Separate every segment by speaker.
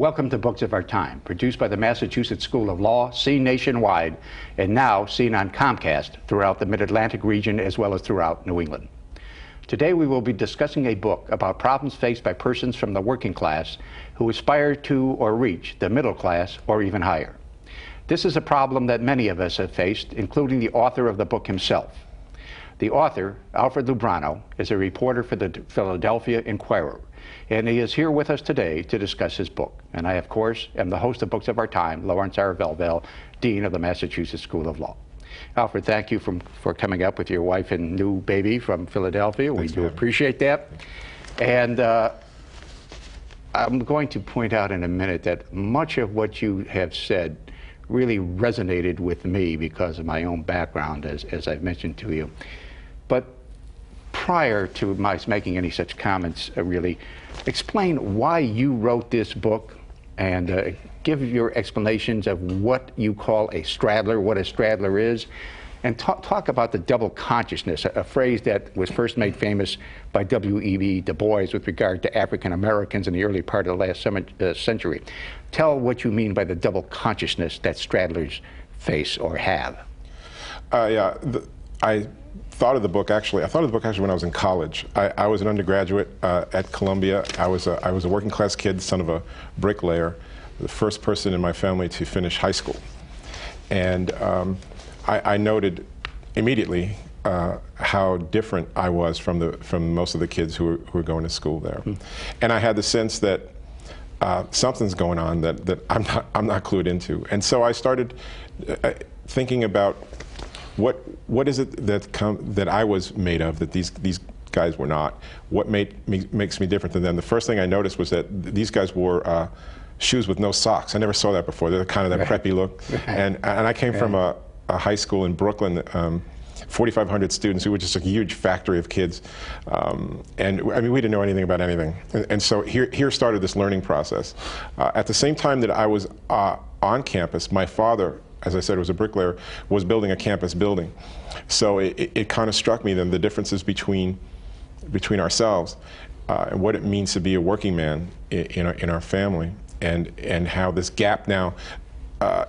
Speaker 1: Welcome to Books of Our Time, produced by the Massachusetts School of Law, seen nationwide, and now seen on Comcast throughout the Mid-Atlantic region as well as throughout New England. Today we will be discussing a book about problems faced by persons from the working class who aspire to or reach the middle class or even higher. This is a problem that many of us have faced, including the author of the book himself. The author, Alfred Lubrano, is a reporter for the Philadelphia Inquirer, and he is here with us today to discuss his book. And I, of course, am the host of Books of Our Time, Lawrence R. Velvel, Dean of the Massachusetts School of Law. Alfred, thank you for coming up with your wife and new baby from Philadelphia. We do appreciate that. And I'm going to point out in a minute that much of what you have said really resonated with me because of my own background, as I've mentioned to you. But prior to my making any such comments, really, explain why you wrote this book and give your explanations of what you call a straddler, what a straddler is, and talk about the double consciousness, a phrase that was first made famous by W.E.B. Du Bois with regard to African Americans in the early part of the last century. Tell what you mean by the double consciousness that straddlers face or have.
Speaker 2: I thought of the book actually when I was in college. I was an undergraduate at Columbia. I was a working class kid, son of a bricklayer, the first person in my family to finish high school. And I noted immediately how different I was from most of the kids who were going to school there. And I had the sense that something's going on that I'm not clued into. And so I started thinking about what is it that I was made of that these guys were not? What makes me different than them? The first thing I noticed was that these guys wore shoes with no socks. I never saw that before. They're kind of that preppy look. And I came from a high school in Brooklyn, 4,500 students. We were just a huge factory of kids. And I mean, we didn't know anything about anything. And so here started this learning process. At the same time that I was on campus, my father, as I said, was a bricklayer, was building a campus building. So it kind of struck me then the differences between ourselves and what it means to be a working man in our family, and how this gap now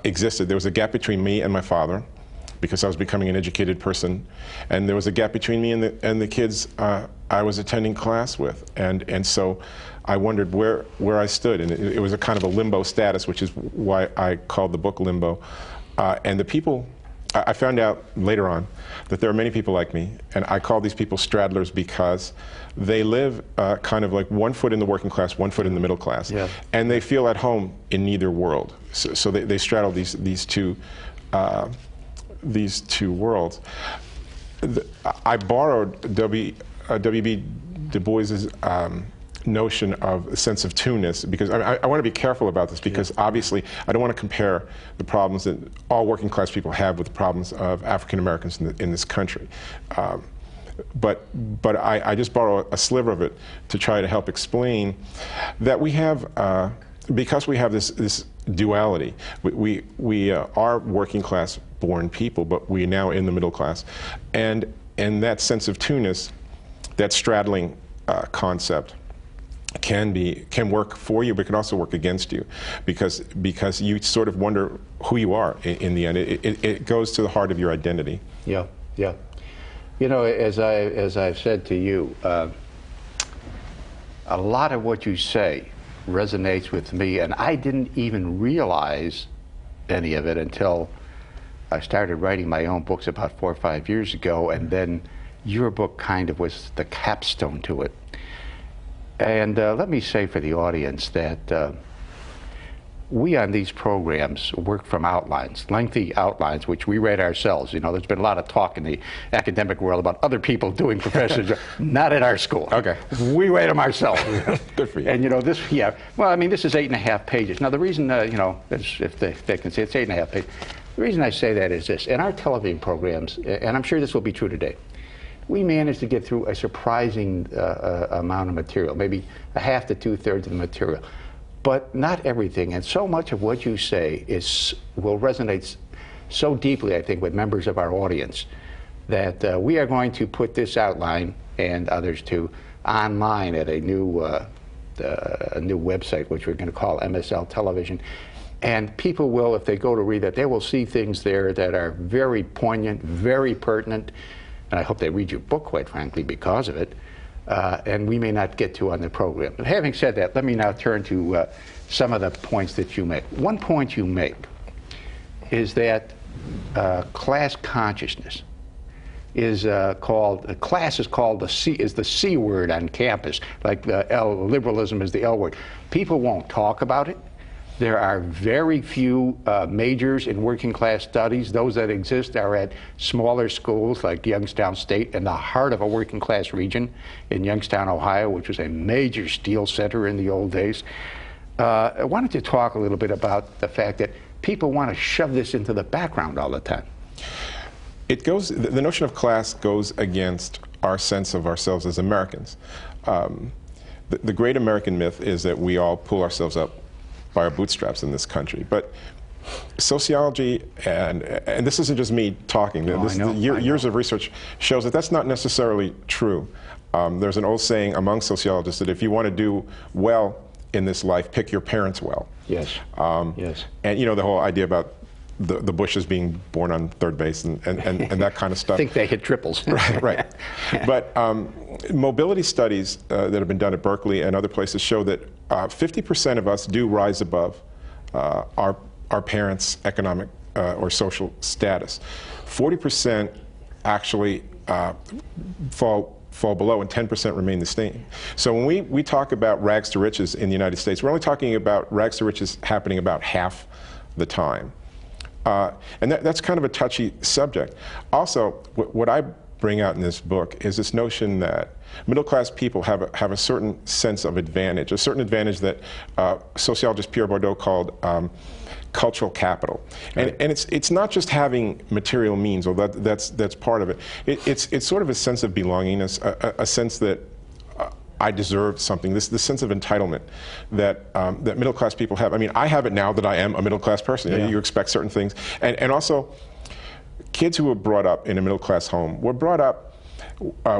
Speaker 2: existed. There was a gap between me and my father because I was becoming an educated person, and there was a gap between me and the kids I was attending class with, and so I wondered where I stood, and it was a kind of a limbo status, which is why I called the book Limbo. And the people, I found out later on that there are many people like me, and I call these people straddlers because they live kind of like one foot in the working class, one foot in the middle class, and they feel at home in neither world. So they straddle these two worlds. I borrowed W.B. Du Bois's notion of a sense of two-ness, because I want to be careful about this, because obviously I don't want to compare the problems that all working class people have with the problems of African Americans in this country. But I just borrow a sliver of it to try to help explain that we have, because we have this duality, we are working class born people, but we are now in the middle class, and that sense of two-ness, that straddling concept, can work for you, but can also work against you, because you sort of wonder who you are in the end. It goes to the heart of your identity.
Speaker 1: Yeah. You know, as I've said to you, a lot of what you say resonates with me, and I didn't even realize any of it until I started writing my own books about 4 or 5 years ago, and then your book kind of was the capstone to it. And let me say for the audience that we on these programs work from outlines, lengthy outlines, which we read ourselves. You know, there's been a lot of talk in the academic world about other people doing professors, not at our school.
Speaker 2: Okay.
Speaker 1: We read them ourselves.
Speaker 2: Good for you.
Speaker 1: And you know, this is 8.5 pages. Now the reason, you know, if they can say it's 8.5 pages, the reason I say that is this: in our television programs, and I'm sure this will be true today, we managed to get through a surprising amount of material, maybe a half to 2/3 of the material, but not everything. And so much of what you say will resonate so deeply, I think, with members of our audience, that we are going to put this outline and others too online at a new a new website, which we're going to call MSL Television. And people will, if they go to read that, they will see things there that are very poignant, very pertinent. And I hope they read your book, quite frankly, because of it. And we may not get to on the program. But having said that, let me now turn to some of the points that you make. One point you make is that class consciousness is class is called the C word on campus, like liberalism is the L word. People won't talk about it. There are very few majors in working class studies. Those that exist are at smaller schools like Youngstown State, in the heart of a working class region in Youngstown, Ohio, which was a major steel center in the old days. I wanted to talk a little bit about the fact that people want to shove this into the background all the time.
Speaker 2: The notion of class goes against our sense of ourselves as Americans. The great American myth is that we all pull ourselves up by our bootstraps in this country. But sociology, and this isn't just me talking, years of research shows that that's not necessarily true. There's an old saying among sociologists that if you want to do well in this life, pick your parents well.
Speaker 1: Yes. Yes.
Speaker 2: And you know, the whole idea about the Bushes being born on third base and that kind of stuff.
Speaker 1: I think they hit triples.
Speaker 2: Right. But mobility studies that have been done at Berkeley and other places show that 50% of us do rise above our parents' economic or social status. 40% actually fall below, and 10% remain the same. So when we talk about rags to riches in the United States, we're only talking about rags to riches happening about half the time. And that's kind of a touchy subject. Also, what I bring out in this book is this notion that middle-class people have a certain sense of advantage, a certain advantage that sociologist Pierre Bourdieu called cultural capital.
Speaker 1: Right.
Speaker 2: And it's not just having material means, although that's part of it. It's sort of a sense of belongingness, a sense that I deserve something, this sense of entitlement that that middle-class people have. I mean, I have it now that I am a middle-class person.
Speaker 1: Yeah.
Speaker 2: You expect certain things. And also, kids who were brought up in a middle-class home were brought up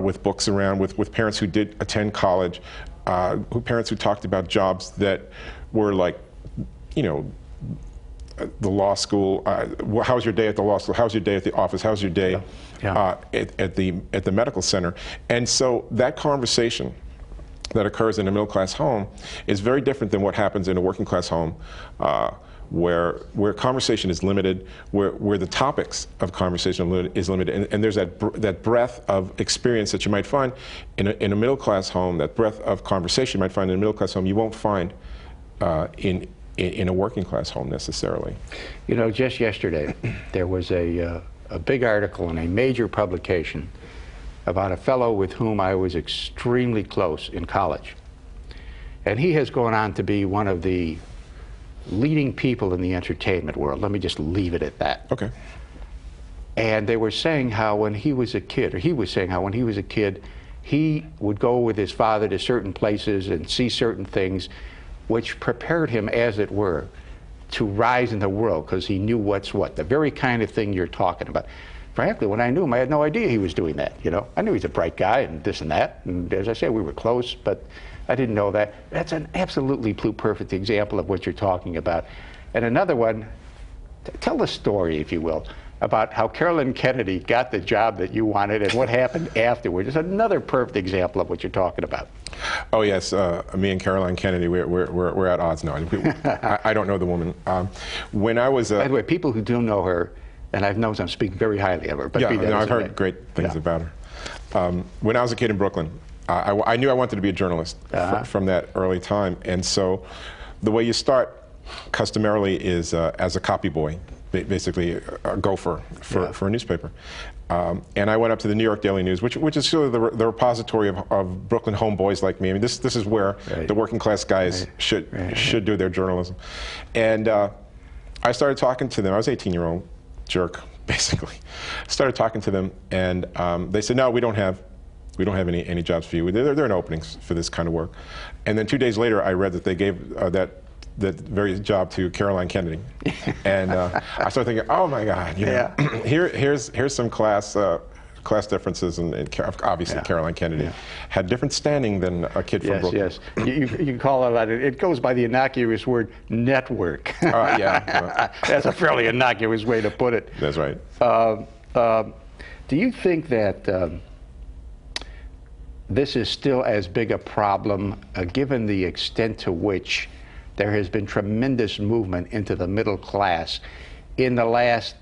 Speaker 2: with books around, with parents who did attend college, parents who talked about jobs that were like, you know, the law school. How's your day at the law school? How's your day at the office? How's your day at the medical center? And so that conversation that occurs in a middle-class home is very different than what happens in a working-class home, where conversation is limited, where the topics of conversation is limited, and there's that breadth of experience that you might find in a middle-class home, that breadth of conversation you might find in a middle-class home, you won't find in a working-class home necessarily.
Speaker 1: You know, just yesterday, there was a big article in a major publication about a fellow with whom I was extremely close in college. And he has gone on to be one of the leading people in the entertainment world. Let me just leave it at that.
Speaker 2: Okay.
Speaker 1: And they were saying how when he was a kid, or he was saying how when he was a kid, he would go with his father to certain places and see certain things which prepared him, as it were, to rise in the world, because he knew what's what, the very kind of thing you're talking about. Frankly, when I knew him, I had no idea he was doing that, you know. I knew he's a bright guy and this and that, and as I say, we were close, but I didn't know that. That's an absolutely perfect example of what you're talking about. And another one, tell the story, if you will, about how Carolyn Kennedy got the job that you wanted and what happened afterwards. It's another perfect example of what you're talking about.
Speaker 2: Oh yes, me and Caroline Kennedy, we're at odds now. I don't know the woman. When I was
Speaker 1: by the way, people who do know her, and I've known some speak very highly of her. But
Speaker 2: yeah, I've heard great things about her. When I was a kid in Brooklyn, I knew I wanted to be a journalist from that early time, and so the way you start customarily is as a copy boy, basically a gopher for a newspaper. And I went up to the New York Daily News, which is sort of the repository of Brooklyn homeboys like me. I mean, this is where the working class guys should do their journalism. And I started talking to them. I was an 18-year-old jerk, basically. Started talking to them, and they said, "No, we don't have any jobs for you. There are no openings for this kind of work." And then 2 days later, I read that they gave that very job to Caroline Kennedy, and I started thinking, "Oh my God, you know, here's some class class differences, and obviously Caroline Kennedy had different standing than a kid from Brooklyn.
Speaker 1: Yes, yes. You can call it that. It goes by the innocuous word network. That's a fairly innocuous way to put it.
Speaker 2: That's right.
Speaker 1: Do you think that this is still as big a problem, given the extent to which there has been tremendous movement into the middle class in the last,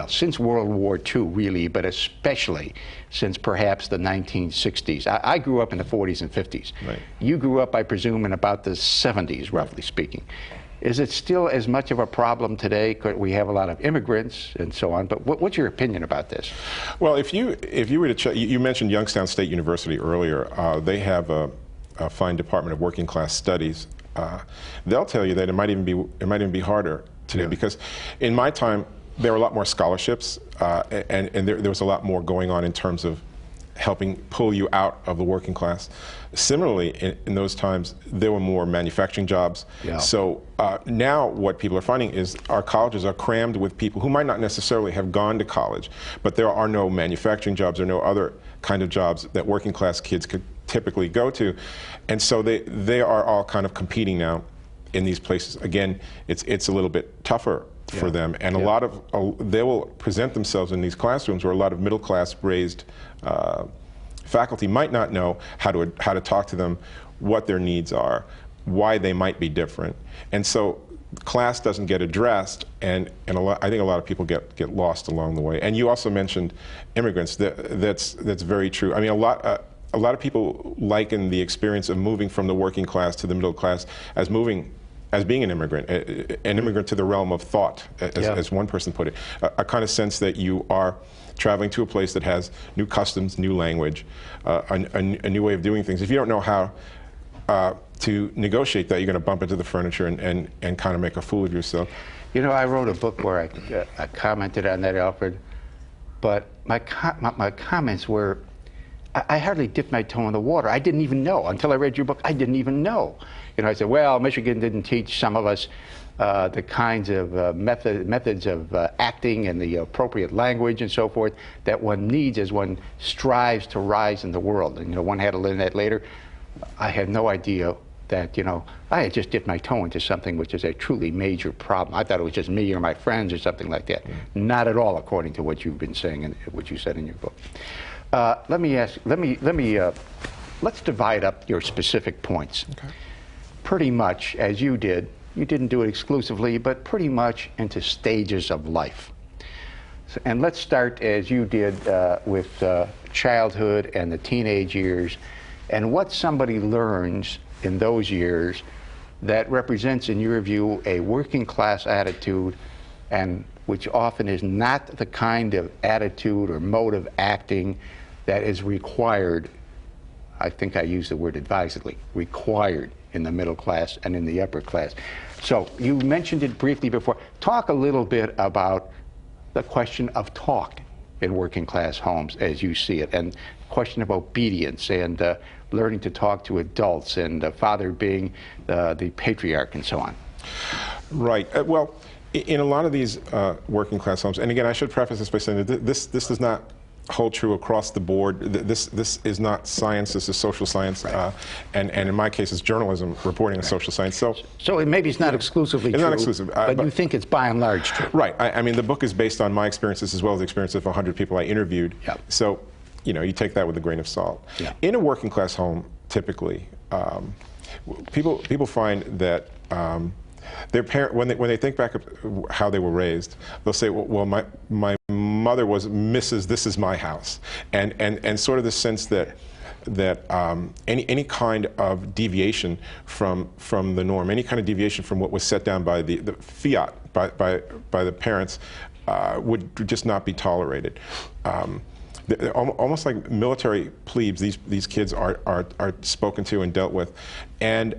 Speaker 1: since World War II, really, but especially since perhaps the 1960s. I grew up in the 40s and 50s.
Speaker 2: Right.
Speaker 1: You grew up, I presume, in about the 70s, roughly speaking. Is it still as much of a problem today? We have a lot of immigrants and so on, but what's your opinion about this?
Speaker 2: Well, if you were to check, you mentioned Youngstown State University earlier. They have a fine Department of Working Class Studies. They'll tell you that it might even be harder today, because in my time there were a lot more scholarships, and there was a lot more going on in terms of helping pull you out of the working class. Similarly, in those times, there were more manufacturing jobs. Yeah. So now what people are finding is our colleges are crammed with people who might not necessarily have gone to college, but there are no manufacturing jobs or no other kind of jobs that working class kids could typically go to. And so they are all kind of competing now in these places. Again, it's a little bit tougher for them, and a lot of they will present themselves in these classrooms where a lot of middle class raised faculty might not know how to talk to them, what their needs are, why they might be different, and so class doesn't get addressed, and I think a lot of people get lost along the way. And you also mentioned immigrants. That's very true. I mean, a lot of people liken the experience of moving from the working class to the middle class as being an immigrant to the realm of thought, as one person put it. A kind of sense that you are traveling to a place that has new customs, new language, a new way of doing things. If you don't know how to negotiate that, you're going to bump into the furniture and kind of make a fool of yourself.
Speaker 1: You know, I wrote a book where I commented on that, Alfred, but my comments were, I hardly dipped my toe in the water. I didn't even know. Until I read your book, I didn't even know. You know, I said, well, Michigan didn't teach some of us the kinds of methods of acting and the appropriate language and so forth that one needs as one strives to rise in the world. And, you know, one had to learn that later. I had no idea that, you know, I had just dipped my toe into something which is a truly major problem. I thought it was just me or my friends or something like that. Not at all, according to what you've been saying and what you said in your book. Let's divide up your specific points. Okay. Pretty much, as you did, you didn't do it exclusively, but pretty much into stages of life. And let's start, as you did, with childhood and the teenage years, and what somebody learns in those years that represents, in your view, a working class attitude, and which often is not the kind of attitude or mode of acting that is required, I think I use the word advisedly, required in the middle class and in the upper class. So you mentioned it briefly before. Talk a little bit about the question of talk in working class homes as you see it, and the question of obedience and learning to talk to adults, and father being the patriarch and so on. Right.
Speaker 2: Well, in a lot of these working class homes, and again, I should preface this by saying that this does not hold true across the board. This is not science, this is social science, right. And in my case it's journalism reporting on social science. So
Speaker 1: maybe it's not exclusively true,
Speaker 2: not exclusive,
Speaker 1: but you think it's by and large true.
Speaker 2: Right. I mean, the book is based on my experiences as well as the experience of 100 people I interviewed.
Speaker 1: Yep.
Speaker 2: So, you know, you take that with a grain of salt.
Speaker 1: Yeah.
Speaker 2: In a working class home, typically, people find that their parent, when they think back of how they were raised, they'll say, well, my mother was Mrs. This is my house, and sort of the sense that any kind of deviation from the norm, any kind of deviation from what was set down by the fiat by the parents would just not be tolerated. Almost like military plebes, these kids are spoken to and dealt with, and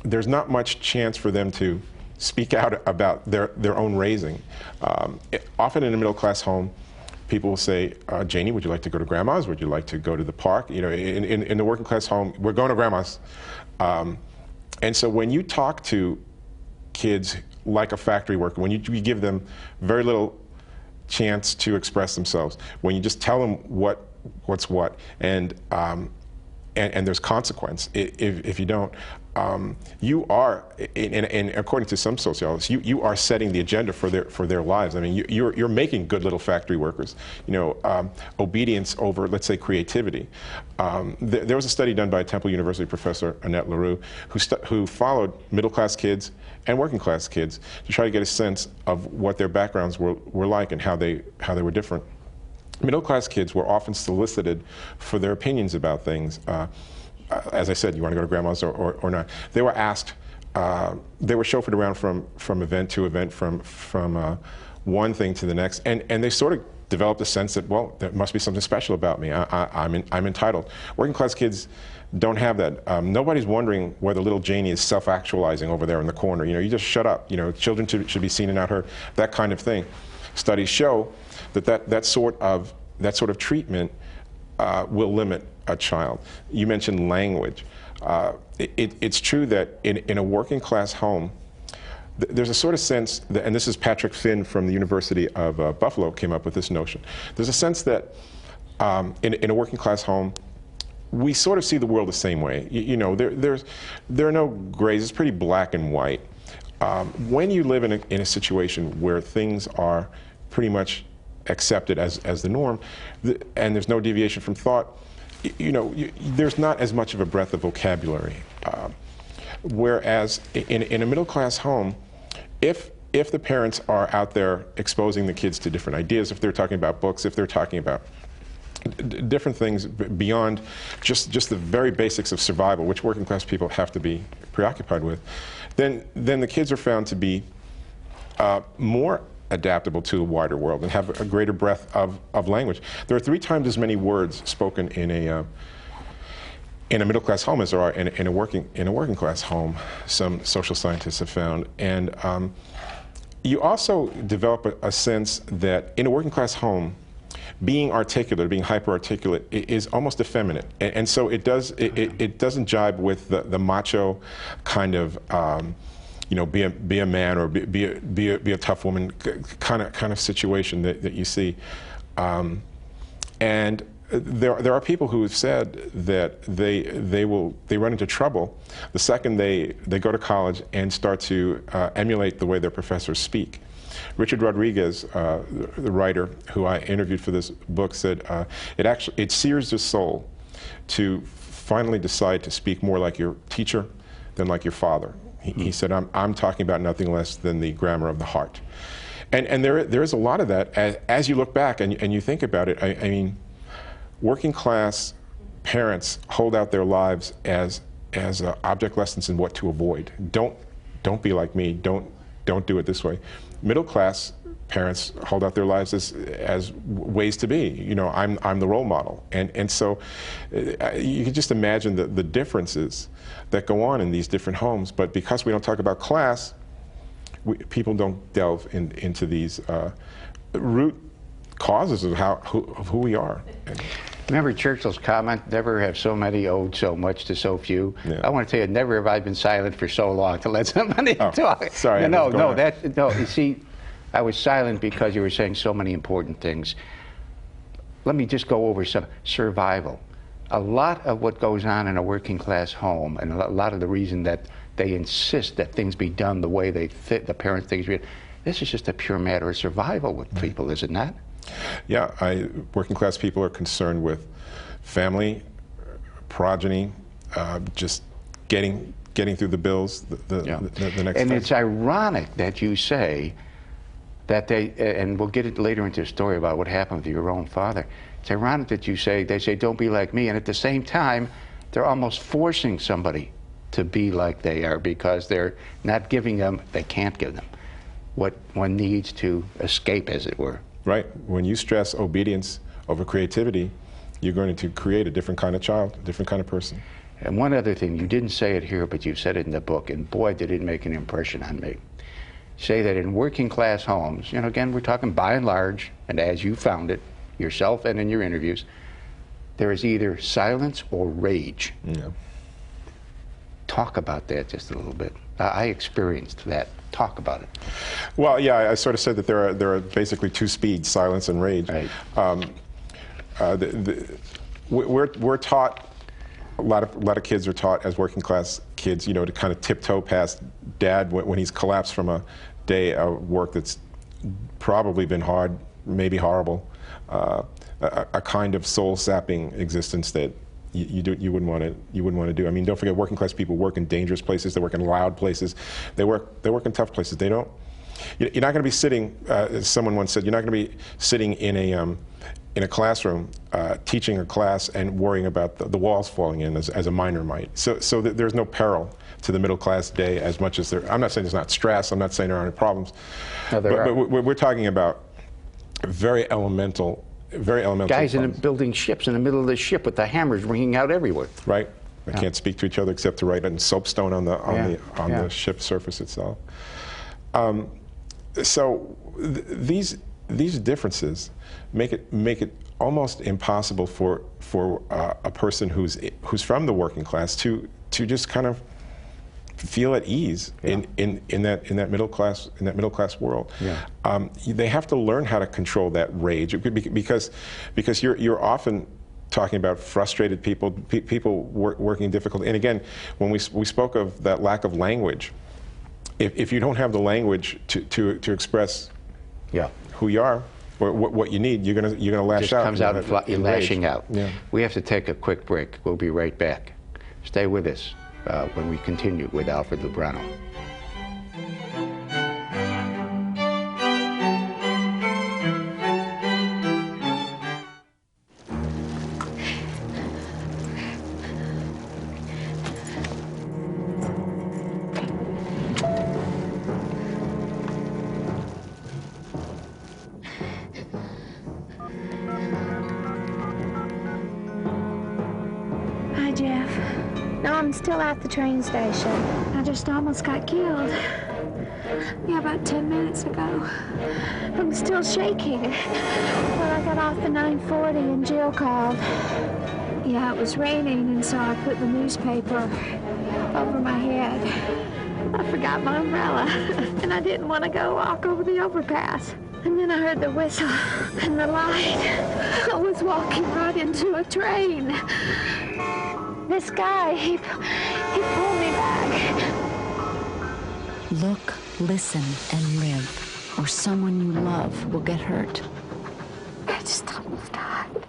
Speaker 2: there's not much chance for them to speak out about their own raising. Often in a middle class home, people will say, Janie, would you like to go to grandma's? Would you like to go to the park? You know, in the working class home, we're going to grandma's. And so when you talk to kids like a factory worker, when you give them very little chance to express themselves, when you just tell them what's what, and there's consequence if you don't, you are, and according to some sociologists, you are setting the agenda for their lives. I mean, you're making good little factory workers. You know, obedience over, let's say, creativity. There was a study done by Temple University professor Annette Leroux who followed middle-class kids and working-class kids to try to get a sense of what their backgrounds were like and how they were different. Middle-class kids were often solicited for their opinions about things. As I said, you want to go to grandma's or not. They were asked, they were chauffeured around from event to event, from one thing to the next, and they sort of developed a sense that, well, there must be something special about me. I'm entitled. Working-class kids don't have that. Nobody's wondering whether little Janie is self-actualizing over there in the corner. You know, you just shut up. You know, children should be seen and not heard. That kind of thing. Studies show that sort of treatment will limit a child. You mentioned language. It's true that in a working class home, there's a sort of sense that, and this is Patrick Finn from the University of Buffalo came up with this notion. There's a sense that in a working class home, we sort of see the world the same way. You know, there are no grays. It's pretty black and white. When you live in a situation where things are pretty much accepted as the norm, and there's no deviation from thought, you know, there's not as much of a breadth of vocabulary. Whereas in a middle-class home, if the parents are out there exposing the kids to different ideas, if they're talking about books, if they're talking about different things beyond just the very basics of survival, which working-class people have to be preoccupied with, then the kids are found to be more adaptable to a wider world and have a greater breadth of language. There are 3 times as many words spoken in a middle-class home as there are in a working class home, some social scientists have found. And you also develop a sense that in a working class home, being articulate, being hyper-articulate is almost effeminate. And so it doesn't jibe with the macho kind of you know, be a man or be a tough woman kind of situation that you see, and there are people who have said that they run into trouble the second they go to college and start to emulate the way their professors speak. Richard Rodriguez, the writer who I interviewed for this book, said it sears the soul to finally decide to speak more like your teacher than like your father. He said, I'm talking about nothing less than the grammar of the heart. And there is a lot of that as you look back and you think about it. I mean, working class parents hold out their lives as object lessons in what to avoid. Don't be like me. Don't do it this way. Middle class parents hold out their lives as ways to be. You know, I'm the role model. And so you can just imagine the differences that go on in these different homes. But because we don't talk about class, people don't delve into these root causes of who we are.
Speaker 1: Remember Churchill's comment, never have so many owed so much to so few?
Speaker 2: Yeah.
Speaker 1: I want to tell you, never have I been silent for so long to let somebody talk.
Speaker 2: Sorry.
Speaker 1: No, you see, I was silent because you were saying so many important things. Let me just go over some survival. A lot of what goes on in a working class home, and a lot of the reason that they insist that things be done the way they fit, the parents think, this is just a pure matter of survival with people, is it not?
Speaker 2: Yeah, working class people are concerned with family, progeny, just getting through the bills the next
Speaker 1: And
Speaker 2: time.
Speaker 1: it's ironic that you say that and we'll get it later into the story about what happened with your own father. It's ironic that they say, don't be like me, and at the same time, they're almost forcing somebody to be like they are because they're not giving them, they can't give them what one needs to escape, as it were.
Speaker 2: Right. When you stress obedience over creativity, you're going to create a different kind of child, a different kind of person.
Speaker 1: And one other thing, you didn't say it here, but you said it in the book, and boy, did it make an impression on me. Say that in working class homes, you know, again, we're talking by and large, and as you found it, yourself and in your interviews, there is either silence or rage.
Speaker 2: Yeah.
Speaker 1: Talk about that just a little bit. I experienced that Talk about it.
Speaker 2: Well, yeah, I sort of said that there are basically two speeds, silence and rage.
Speaker 1: Right.
Speaker 2: We're taught, a lot of kids are taught as working class kids, you know, to kind of tiptoe past dad when he's collapsed from a day of work that's probably been hard, maybe horrible, a kind of soul-sapping existence that you wouldn't want to do. I mean, don't forget, working class people work in dangerous places. They work in loud places. They work in tough places. They don't. You're not going to be sitting. As someone once said, you're not going to be sitting in a classroom teaching a class and worrying about the walls falling in as a miner might. So there's no peril to the middle class day as much as there. I'm not saying there's not stress. I'm not saying there aren't problems.
Speaker 1: No, but
Speaker 2: we're talking about very elemental
Speaker 1: guys
Speaker 2: problems.
Speaker 1: building ships in the middle of the ship with the hammers ringing out everywhere.
Speaker 2: Right. They can't speak to each other except to write in soapstone on the ship's surface itself. So these differences make it almost impossible for a person who's from the working class to just kind of feel at ease in that middle class world. Yeah. They have to learn how to control that rage because you're often talking about frustrated people, people working difficultly. And again, when we spoke of that lack of language, if you don't have the language to express who you are or what you need, you're gonna lash out.
Speaker 1: Just comes out in lashing out.
Speaker 2: Yeah.
Speaker 1: We have to take a quick break. We'll be right back. Stay with us when we continue with Alfred Lubrano.
Speaker 3: I'm still at the train station. I just almost got killed. Yeah, about 10 minutes ago. I'm still shaking. Well, I got off the 940 and Jill called. Yeah, it was raining, and so I put the newspaper over my head. I forgot my umbrella, and I didn't want to go walk over the overpass. And then I heard the whistle and the light. I was walking right into a train. This guy, he pulled me back.
Speaker 4: Look, listen, and live, or someone you love will get hurt.
Speaker 3: I just almost died.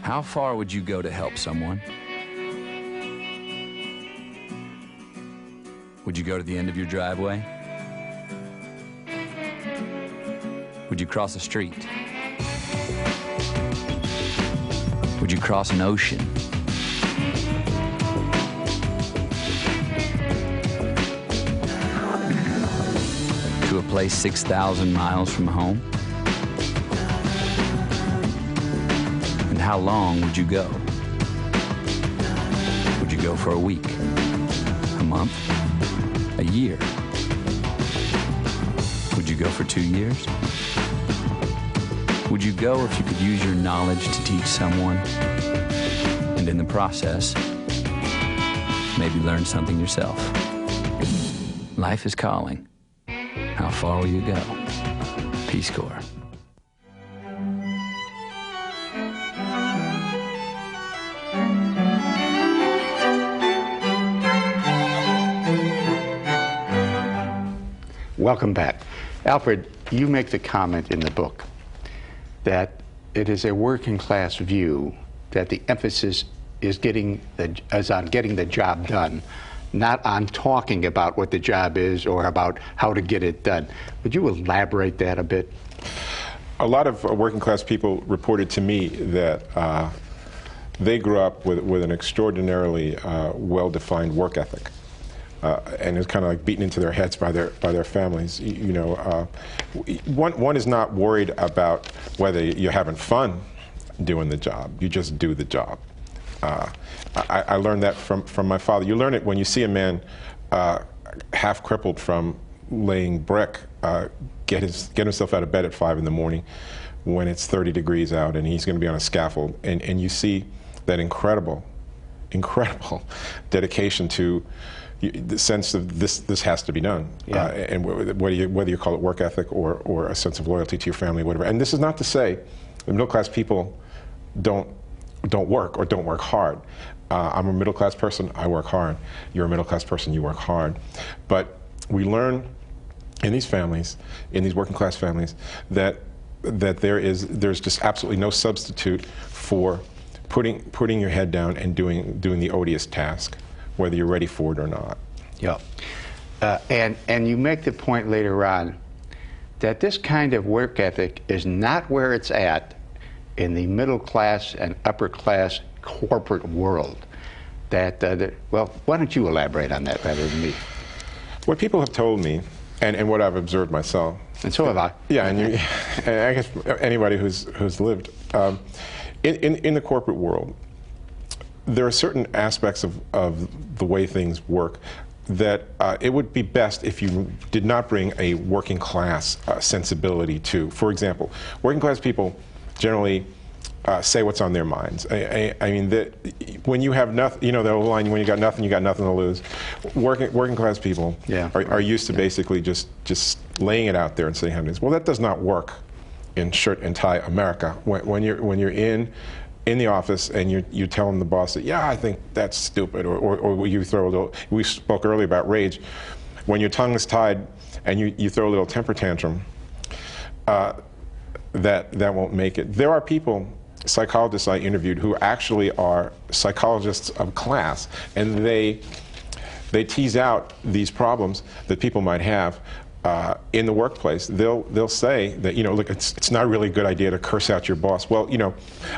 Speaker 5: How far would you go to help someone? Would you go to the end of your driveway? Would you cross a street? Would you cross an ocean? To a place 6,000 miles from home? And how long would you go? Would you go for a week? A month? A year? Would you go for 2 years? Would you go if you could use your knowledge to teach someone, and in the process, maybe learn something yourself? Life is calling. How far will you go? Peace Corps.
Speaker 1: Welcome back. Alfred, you make the comment in the book that it is a working class view that the emphasis is on getting the job done, not on talking about what the job is or about how to get it done. Would you elaborate that a bit?
Speaker 2: A lot of working class people reported to me that they grew up with an extraordinarily well-defined work ethic. And it's kind of like beaten into their heads by their families. You know, one is not worried about whether you're having fun doing the job. You just do the job. I learned that from my father. You learn it when you see a man half crippled from laying brick get himself out of bed at 5 in the morning when it's 30 degrees out and he's going to be on a scaffold, and you see that incredible incredible dedication to the sense of this has to be done, and whether you call it work ethic or a sense of loyalty to your family, whatever. And this is not to say that middle-class people don't work or don't work hard. I'm a middle-class person, I work hard. You're a middle-class person, you work hard. But we learn in these families, in these working-class families, that there's just absolutely no substitute for putting your head down and doing the odious task, whether you're ready for it or not.
Speaker 1: Yeah. And you make the point later on that this kind of work ethic is not where it's at in the middle class and upper class corporate world. Well, why don't you elaborate on that rather than me? What
Speaker 2: people have told me, and what I've observed myself.
Speaker 1: And so have I.
Speaker 2: Yeah, and I guess anybody who's lived. In the corporate world, there are certain aspects of the way things work that it would be best if you did not bring a working class sensibility to. For example, working class people generally say what's on their minds. I mean, when you have nothing, you know the old line, when you got nothing to lose. Working class people are used to basically just laying it out there and saying how it is. Well, that does not work in shirt and tie America. When you're in the office and you're telling the boss that, yeah, I think that's stupid, or you throw a little, we spoke earlier about rage. When your tongue is tied and you throw a little temper tantrum, that won't make it. There are people, psychologists I interviewed, who actually are psychologists of class, and they tease out these problems that people might have in the workplace. They'll say that, you know, look, it's not really a good idea to curse out your boss. Well, you know,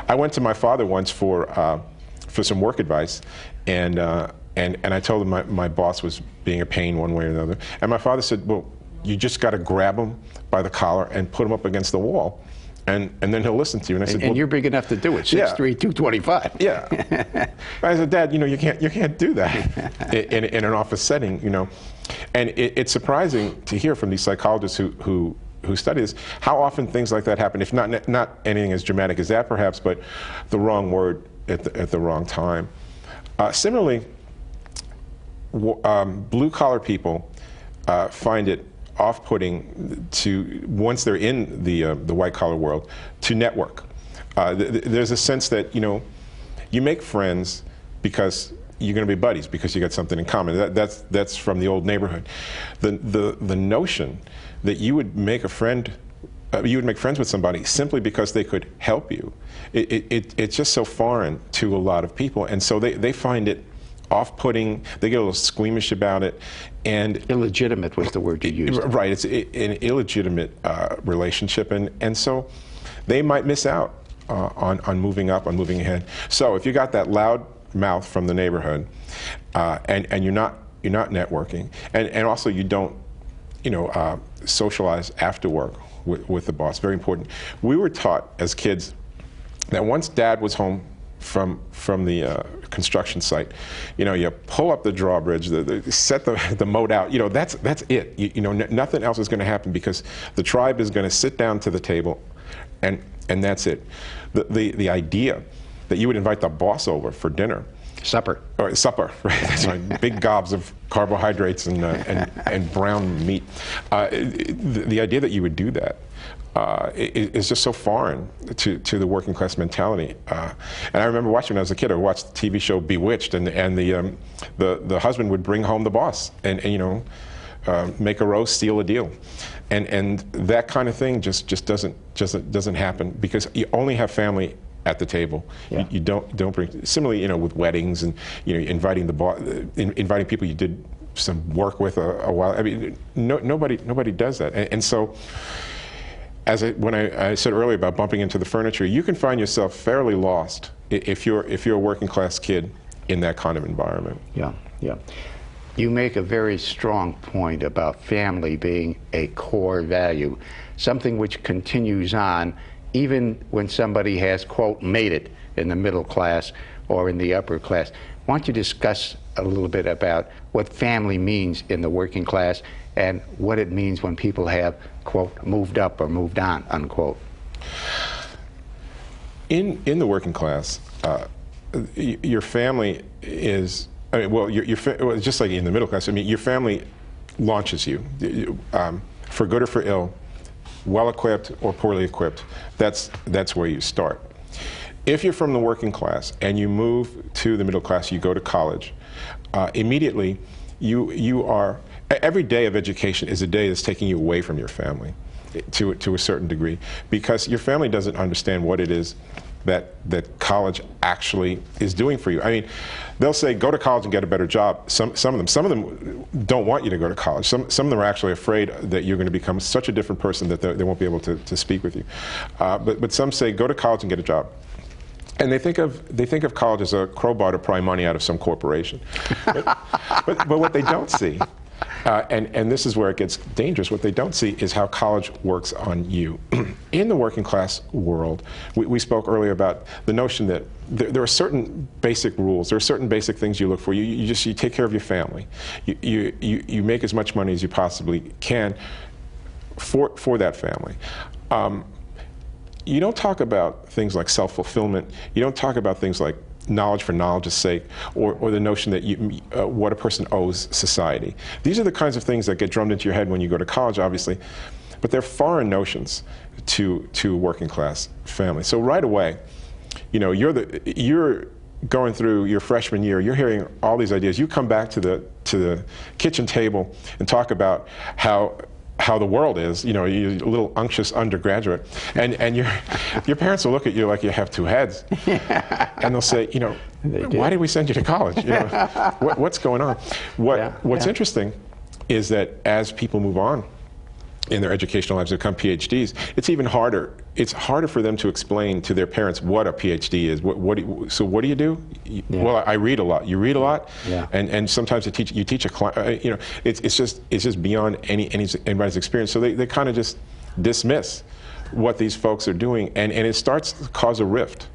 Speaker 2: I went to my father once for some work advice, and I told him my boss was being a pain one way or another, and my father said, well, you just got to grab him by the collar and put him up against the wall, and then he'll listen to you. And I said,
Speaker 1: and you're big enough to do it, 6'3", 225.
Speaker 2: Yeah. I said, Dad, you know, you can't do that in an office setting, you know. And it's surprising to hear from these psychologists who study this, how often things like that happen, if not anything as dramatic as that perhaps, but the wrong word at the wrong time. Similarly, blue-collar people find it off-putting to, once they're in the white-collar world, to network. There's a sense that, you know, you make friends because you're going to be buddies, because you got something in common. That's from the old neighborhood. The notion that you would make a friend, you would make friends with somebody simply because they could help you, it's just so foreign to a lot of people, and so they find it off-putting. They get a little squeamish about it, and
Speaker 1: illegitimate was the word you used.
Speaker 2: Right, it's an illegitimate relationship, and so they might miss out on moving up, on moving ahead. So if you got that loud mouth from the neighborhood, and you're not networking, and also you don't, you know, socialize after work with the boss. Very important. We were taught as kids that once Dad was home from the construction site, you know, you pull up the drawbridge, set the moat out. You know, that's it. You know, nothing else is going to happen, because the tribe is going to sit down to the table, and that's it. The idea that you would invite the boss over for dinner,
Speaker 1: supper,
Speaker 2: right? That's right. Big gobs of carbohydrates and brown meat. The idea that you would do that is just so foreign to the working class mentality. And I remember watching when I was a kid. I watched the TV show Bewitched, and the husband would bring home the boss, and you know, make a roast, seal a deal, and that kind of thing just doesn't happen, because you only have family at the table. Yeah. You don't bring. Similarly, you know, with weddings, and you know, inviting inviting people you did some work with a while. I mean, nobody does that, and so. When I said earlier about bumping into the furniture, you can find yourself fairly lost if you're a working class kid in that kind of environment.
Speaker 1: Yeah, yeah. You make a very strong point about family being a core value, something which continues on even when somebody has, quote, made it in the middle class or in the upper class. Why don't you discuss a little bit about what family means in the working class and what it means when people have, quote, moved up or moved on, unquote?
Speaker 2: In the working class, your family is, I mean, well, well, just like in the middle class, I mean, your family launches you, for good or for ill, well-equipped or poorly equipped. That's where you start. If you're from the working class and you move to the middle class, you go to college, immediately you are, every day of education is a day that's taking you away from your family to a certain degree, because your family doesn't understand what it is that college actually is doing for you. I mean, they'll say, go to college and get a better job. Some of them don't want you to go to college. Some of them are actually afraid that you're going to become such a different person that they won't be able to speak with you. But some say, go to college and get a job. And they think of college as a crowbar to pry money out of some corporation. But what they don't see, and this is where it gets dangerous, what they don't see is how college works on you. In the working class world, we spoke earlier about the notion that there are certain basic rules, there are certain basic things you look for. You take care of your family. You make as much money as you possibly can for that family. You don't talk about things like self-fulfillment. You don't talk about things like knowledge for knowledge's sake, or the notion that what a person owes society. These are the kinds of things that get drummed into your head when you go to college, obviously, but they're foreign notions to a working class family. So right away, you're going through your freshman year, you're hearing all these ideas. You come back to the kitchen table and talk about how the world is, you're a little unctuous undergraduate, and your parents will look at you like you have two heads, and they'll say, why did we send you to college? What's going on? What's interesting is that as people move on in their educational lives, become PhDs, it's even harder. It's harder for them to explain to their parents what a PhD is. So what do you do? Well, I read a lot. You read a lot, and sometimes you teach a class. It's just beyond anybody's experience. So they kind of just dismiss what these folks are doing, and it starts to cause a rift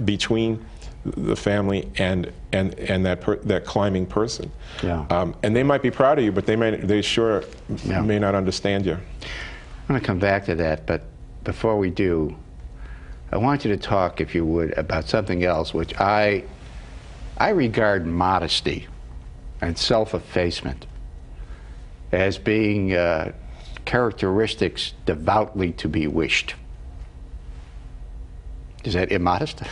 Speaker 2: between the family and that climbing person. And they might be proud of you, but they sure may not understand you.
Speaker 1: I'm going to come back to that, but before we do, I want you to talk, if you would, about something else which I regard modesty and self-effacement as being characteristics devoutly to be wished. Is that immodest?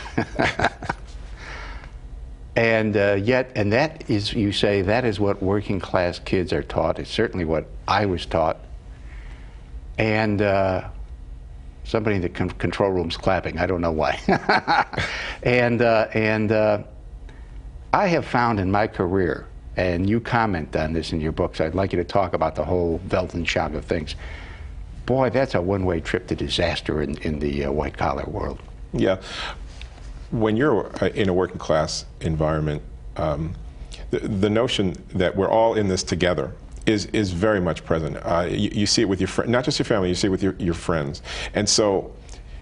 Speaker 1: And that is, you say, that is what working class kids are taught. It's certainly what I was taught. And somebody in the control room's clapping. I don't know why. and I have found in my career, and you comment on this in your books, I'd like you to talk about the whole Weltanschauung of things. Boy, that's a one-way trip to disaster in the white-collar world.
Speaker 2: Yeah. When you're in a working class environment, the notion that we're all in this together is very much present. You see it with your friends, not just your family, you see it with your friends. And so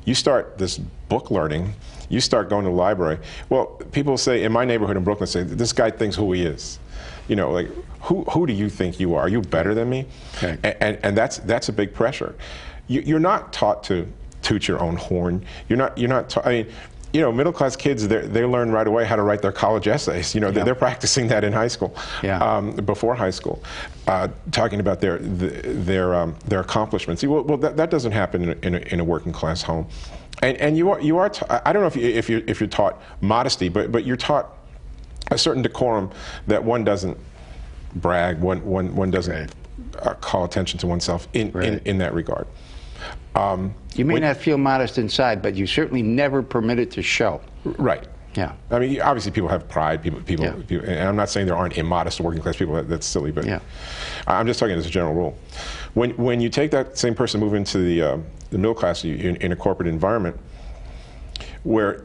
Speaker 2: you start this book learning, you start going to the library. Well, people say, in my neighborhood in Brooklyn, say, this guy thinks who he is. Like, who do you think you are? Are you better than me? Okay. And that's a big pressure. You're not taught to toot your own horn. You're not taught, I mean, middle-class kids, they learn right away how to write their college essays. They're practicing that in high school, before high school, talking about their accomplishments. Well, that doesn't happen in a working-class home, and you are. I don't know if you're taught modesty, but you're taught a certain decorum that one doesn't brag, one doesn't call attention to oneself in that regard.
Speaker 1: You may not feel modest inside, but you certainly never permit it to show.
Speaker 2: Right.
Speaker 1: Yeah.
Speaker 2: I mean, obviously people have pride. People, and I'm not saying there aren't immodest working class people. That's silly, but I'm just talking as a general rule. When you take that same person, move into the middle class in a corporate environment, where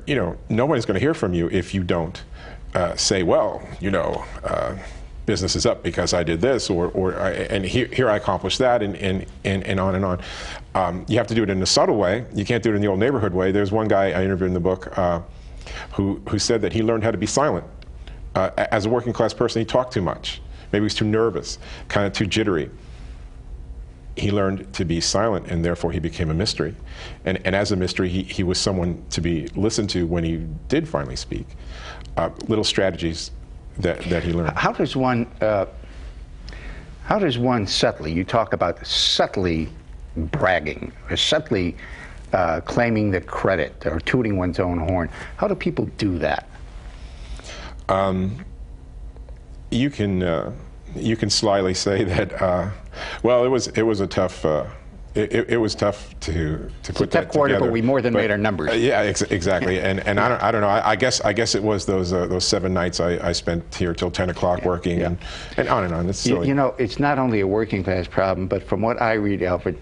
Speaker 2: nobody's going to hear from you if you don't say, well, business is up because I did this, and here I accomplished that, and on and on. You have to do it in a subtle way. You can't do it in the old neighborhood way. There's one guy I interviewed in the book who said that he learned how to be silent. As a working class person, he talked too much. Maybe he was too nervous, kind of too jittery. he learned to be silent, and therefore he became a mystery. And as a mystery, he was someone to be listened to when he did finally speak. Little strategies that he learned.
Speaker 1: How does one subtly, you talk about subtly bragging, or subtly claiming the credit, or tooting one's own horn. How do people do that?
Speaker 2: You can slyly say that. Well, it was a tough. It was tough to put that
Speaker 1: tough quarter,
Speaker 2: together.
Speaker 1: But we more than made our numbers.
Speaker 2: Yeah, exactly. And I don't know. I guess it was those 7 nights I spent here till 10 o'clock working, and on and on. It's silly.
Speaker 1: You know, it's not only a working class problem, but from what I read, Alfred,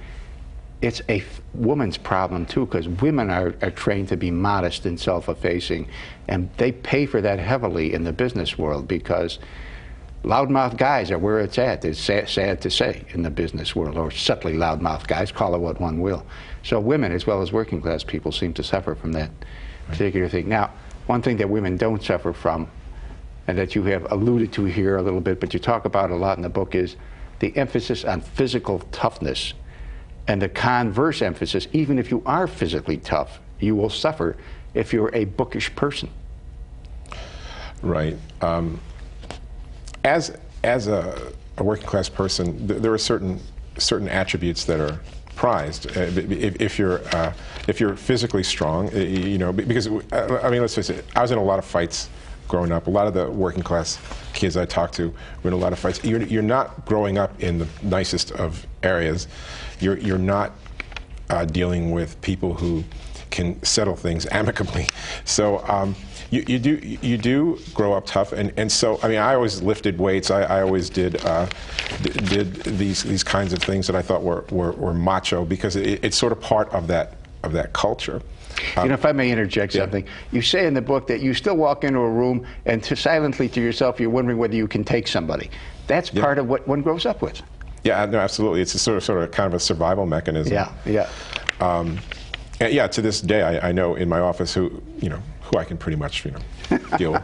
Speaker 1: it's a woman's problem too, because women are trained to be modest and self-effacing, and they pay for that heavily in the business world, because loudmouth guys are where it's at. It's sad to say, in the business world, or subtly loudmouth guys, call it what one will. So women, as well as working class people, seem to suffer from that particular thing. Now, one thing that women don't suffer from, and that you have alluded to here a little bit, but you talk about a lot in the book, is the emphasis on physical toughness, and the converse emphasis, even if you are physically tough, you will suffer if you're a bookish person.
Speaker 2: Right. As a working class person, there are certain attributes that are prized. If you're physically strong, you know, because I mean, let's face it. I was in a lot of fights growing up. A lot of the working class kids I talked to were in a lot of fights. You're not growing up in the nicest of areas. You're not dealing with people who can settle things amicably. So you do grow up tough, and so I mean, I always lifted weights. I always did these kinds of things that I thought were macho, because it's sort of part of that culture.
Speaker 1: You know, if I may interject something, you say in the book that you still walk into a room and silently to yourself you're wondering whether you can take somebody. That's part of what one grows up with.
Speaker 2: Yeah, no, absolutely. It's a sort of kind of a survival mechanism.
Speaker 1: Yeah.
Speaker 2: And yeah, to this day, I know in my office who I can pretty much deal with.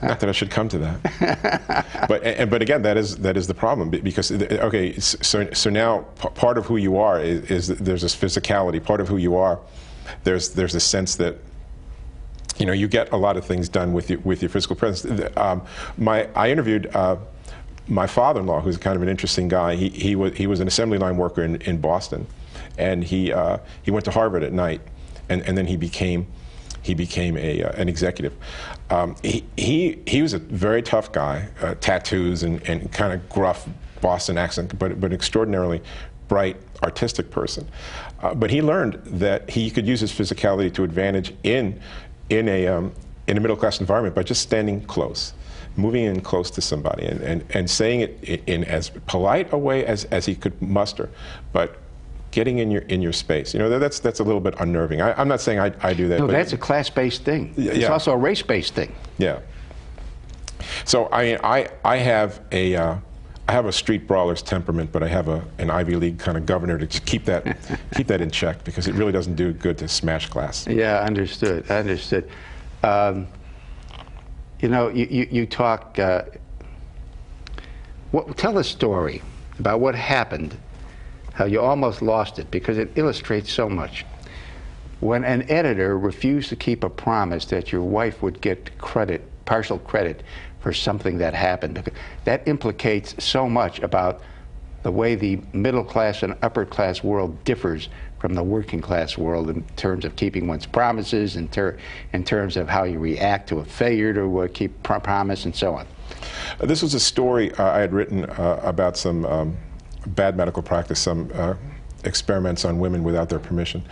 Speaker 2: Not that I should come to that, but again, that is the problem, because okay, so now part of who you are is there's this physicality. Part of who you are, there's this sense that you get a lot of things done with your physical presence. I interviewed my father-in-law, who's kind of an interesting guy. He was an assembly line worker in Boston, and he went to Harvard at night, and then he became an executive. He was a very tough guy, tattoos and kind of gruff Boston accent, but an extraordinarily bright, artistic person. But he learned that he could use his physicality to advantage in a middle-class environment by just standing close, moving in close to somebody, and saying it in as polite a way as he could muster, but getting in your space. That's a little bit unnerving. I'm not saying I do that.
Speaker 1: No,
Speaker 2: but
Speaker 1: that's a class-based thing. It's also a race-based thing.
Speaker 2: Yeah. So I have a street brawler's temperament, but I have an Ivy League kind of governor to keep that in check, because it really doesn't do good to smash glass.
Speaker 1: Yeah, understood. You talk. Tell a story about what happened, how you almost lost it, because it illustrates so much. When an editor refused to keep a promise that your wife would get partial credit for something that happened, that implicates so much about the way the middle class and upper class world differs from the working class world in terms of keeping one's promises, in terms of how you react to a failure to keep promise, and so on.
Speaker 2: This was a story I had written about some bad medical practice, some experiments on women without their permission.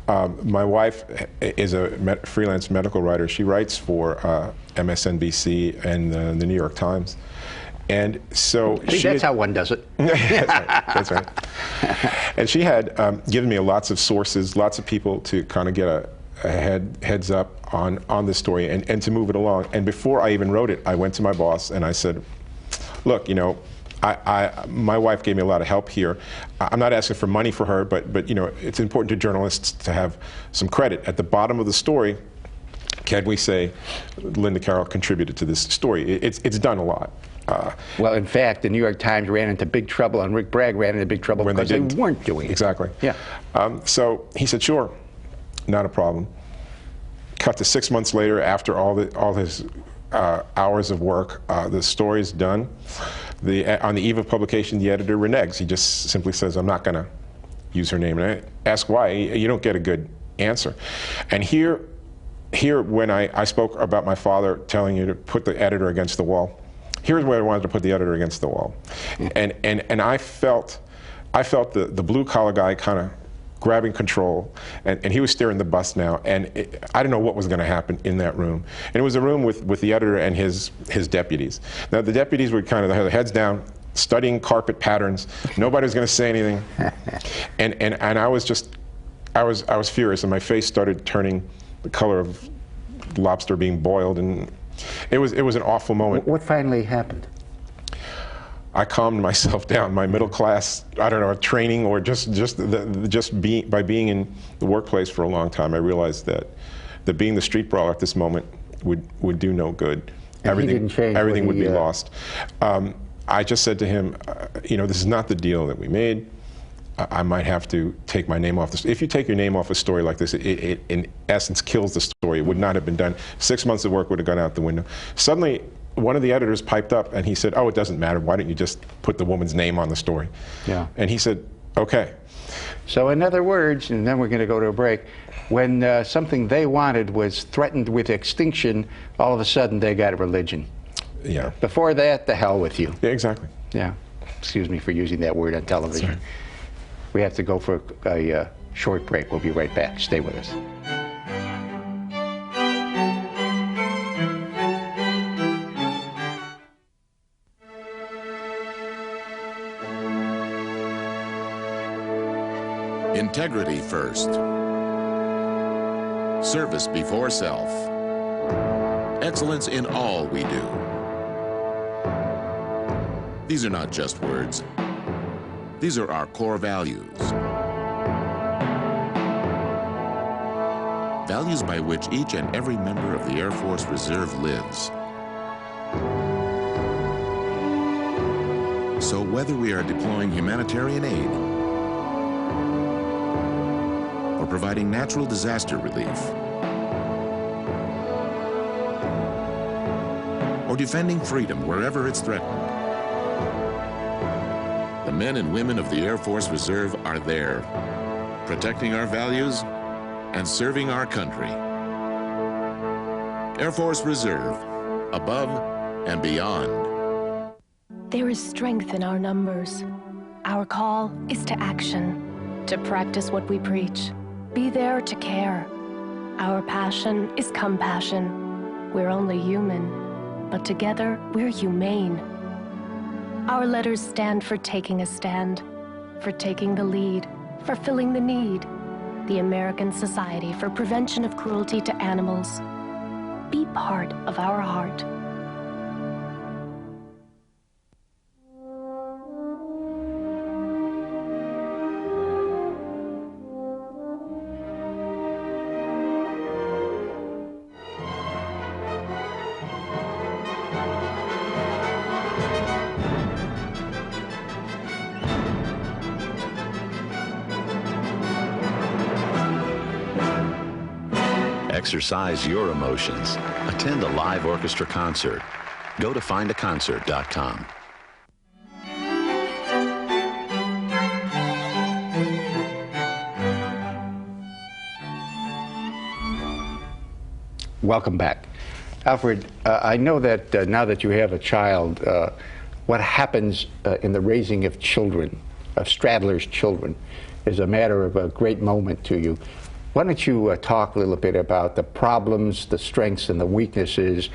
Speaker 2: My wife is a freelance medical writer. She writes for MSNBC and the New York Times. And so
Speaker 1: that's how one does it.
Speaker 2: That's right. And she had given me lots of sources, lots of people to kind of get a heads up on this story and to move it along. And before I even wrote it, I went to my boss and I said, look, my wife gave me a lot of help here. I'm not asking for money for her, but it's important to journalists to have some credit. At the bottom of the story, can we say Linda Carroll contributed to this story? It's done a lot.
Speaker 1: Well, in fact, the New York Times ran into big trouble, and Rick Bragg ran into big trouble because they weren't doing it.
Speaker 2: Exactly.
Speaker 1: Yeah.
Speaker 2: So he said, sure, not a problem. Cut to 6 months later, after all his hours of work, the story's done. On the eve of publication, the editor reneges. He just simply says, I'm not going to use her name. And I ask why. You don't get a good answer. And here when I spoke about my father telling you to put the editor against the wall, here's where I wanted to put the editor against the wall. And I felt the blue-collar guy kind of grabbing control, and he was steering the bus now, and I didn't know what was going to happen in that room. And it was a room with the editor and his deputies. Now, the deputies were kind of their heads down, studying carpet patterns. Nobody was going to say anything. And I was furious, and my face started turning the color of lobster being boiled, and it was an awful moment.
Speaker 1: What finally happened?
Speaker 2: I calmed myself down. My middle class, I don't know, training, or by being in the workplace for a long time, I realized that being the street brawler at this moment would do no good.
Speaker 1: And
Speaker 2: everything would be lost. I just said to him, this is not the deal that we made. I might have to take my name off this. If you take your name off a story like this, it in essence kills the story. It would not have been done. 6 months of work would have gone out the window. Suddenly, one of the editors piped up and he said, oh, it doesn't matter. Why don't you just put the woman's name on the story?
Speaker 1: Yeah.
Speaker 2: And he said, okay.
Speaker 1: So in other words, and then we're going to go to a break, when something they wanted was threatened with extinction, all of a sudden they got a religion.
Speaker 2: Yeah.
Speaker 1: Before that, the hell with you.
Speaker 2: Yeah, exactly.
Speaker 1: Yeah. Excuse me for using that word on television.
Speaker 2: Right.
Speaker 1: We have to go for a short break. We'll be right back. Stay with us.
Speaker 6: Integrity first. Service before self. Excellence in all we do. These are not just words. These are our core values. Values by which each and every member of the Air Force Reserve lives. So whether we are deploying humanitarian aid or providing natural disaster relief or defending freedom wherever it's threatened, the men and women of the Air Force Reserve are there, protecting our values and serving our country. Air Force Reserve, above and beyond.
Speaker 7: There is strength in our numbers. Our call is to action, to practice what we preach. Be there to care. Our passion is compassion. We're only human, but together we're humane. Our letters stand for taking a stand, for taking the lead, for filling the need. The American Society for Prevention of Cruelty to Animals. Be part of our heart.
Speaker 6: Exercise your emotions. Attend a live orchestra concert. Go to findaconcert.com.
Speaker 1: Welcome back. Alfred, I know that now that you have a child, what happens in the raising of children, of Stradler's children, is a matter of a great moment to you. Why don't you talk a little bit about the problems, the strengths, and the weaknesses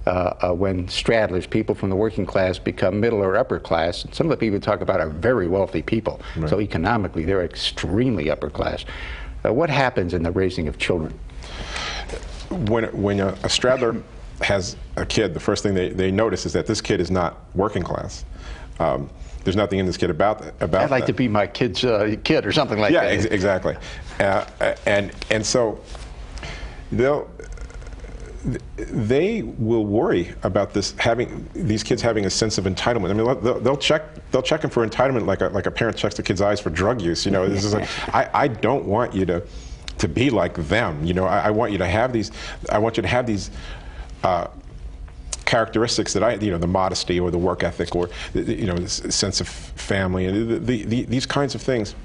Speaker 1: when Stradlers, people from the working class, become middle or upper class. And some of the people you talk about are very wealthy people, right. So economically they're extremely upper class. What happens in the raising of children?
Speaker 2: When a Stradler has a kid, the first thing they notice is that this kid is not working class. There's nothing in this kid about
Speaker 1: I'd like to be my kid's kid or something like that.
Speaker 2: Yeah, exactly. And so they will worry about these kids having a sense of entitlement. I mean, they'll check them for entitlement like a parent checks the kid's eyes for drug use. You know, this is like, I don't want you to be like them. You know, I want you to have these. I want you to have these characteristics that the modesty or the work ethic or this sense of family and these kinds of things.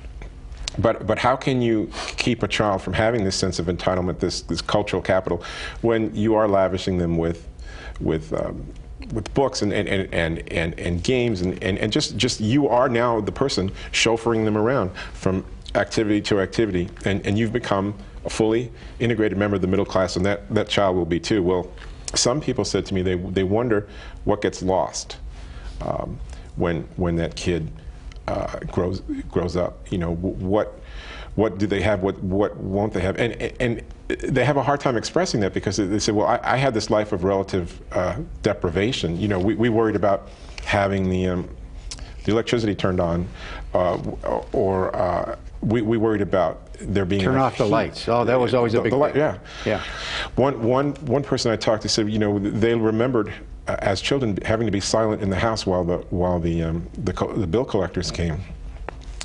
Speaker 2: But how can you keep a child from having this sense of entitlement, this cultural capital, when you are lavishing them with books and games and just you are now the person chauffeuring them around from activity to activity, and you've become a fully integrated member of the middle class, and that child will be too. Well, some people said to me they wonder what gets lost when that kid grows up. You know, what do they have? What won't they have? And they have a hard time expressing that because they say, well, I had this life of relative deprivation. You know, we worried about having the electricity turned on, or we worried about there being
Speaker 1: turn off the lights. Oh, that was always a big thing.
Speaker 2: Yeah, yeah. One person I talked to said, you know, they remembered as children having to be silent in the house while the bill collectors came.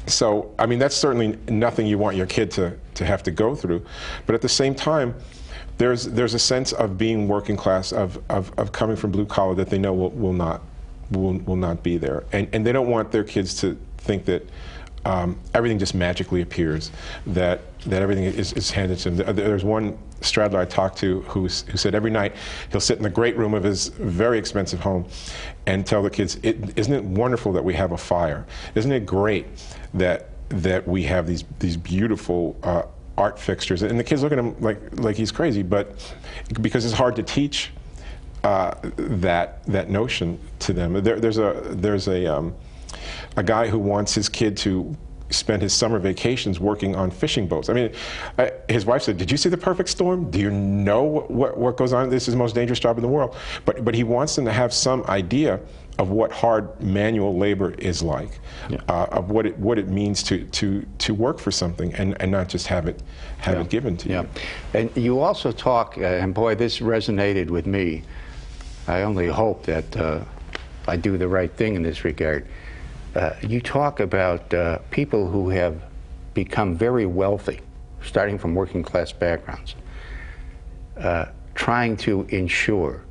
Speaker 2: So, I mean, that's certainly nothing you want your kid to have to go through. But at the same time, there's a sense of being working class, of coming from blue collar that they know will not be there, and they don't want their kids to think that everything just magically appears, that everything is handed to him. There's one straddler I talked to who said every night he'll sit in the great room of his very expensive home and tell the kids, isn't it wonderful that we have a fire? Isn't it great that we have these beautiful art fixtures? And the kids look at him like he's crazy, but because it's hard to teach that notion to them. There's a guy who wants his kid to spend his summer vacations working on fishing boats. I mean, his wife said, "Did you see The Perfect Storm? Do you know what goes on? This is the most dangerous job in the world." But he wants them to have some idea of what hard manual labor is like, yeah. Of what it means to work for something and not just have it given to you.
Speaker 1: And you also talk, and boy, this resonated with me. I only hope that I do the right thing in this regard. You talk about people who have become very wealthy, starting from working class backgrounds, trying to ensure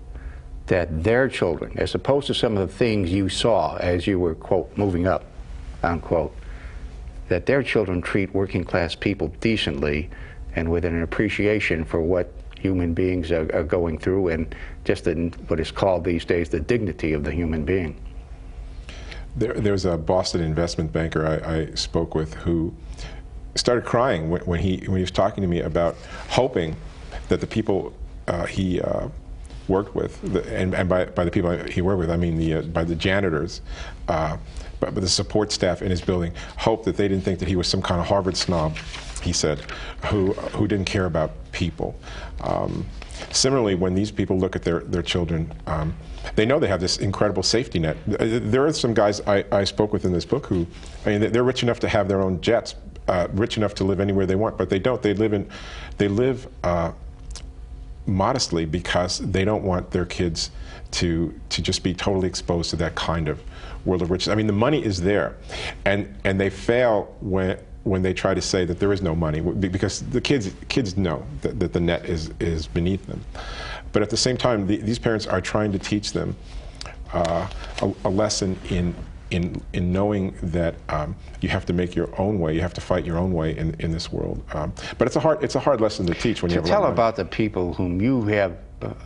Speaker 1: that their children, as opposed to some of the things you saw as you were, quote, moving up, unquote, that their children treat working class people decently and with an appreciation for what human beings are going through, and just what is called these days the dignity of the human being.
Speaker 2: There's a Boston investment banker I spoke with who started crying when he was talking to me about hoping that the people he worked with, and by the people he worked with, I mean by the janitors, but the support staff in his building, hoped that they didn't think that he was some kind of Harvard snob, he said, who didn't care about people. Similarly, when these people look at their children, they know they have this incredible safety net. There are some guys I spoke with in this book who, I mean, they're rich enough to have their own jets, rich enough to live anywhere they want, but they don't. They live modestly because they don't want their kids to just be totally exposed to that kind of world of riches. I mean, the money is there, and they fail when they try to say that there is no money, because the kids know that the net is beneath them. But at the same time, these parents are trying to teach them a lesson in knowing that you have to make your own way, you have to fight your own way in this world. But it's a hard lesson to teach when you have a lot of money.
Speaker 1: Tell about the people whom you have.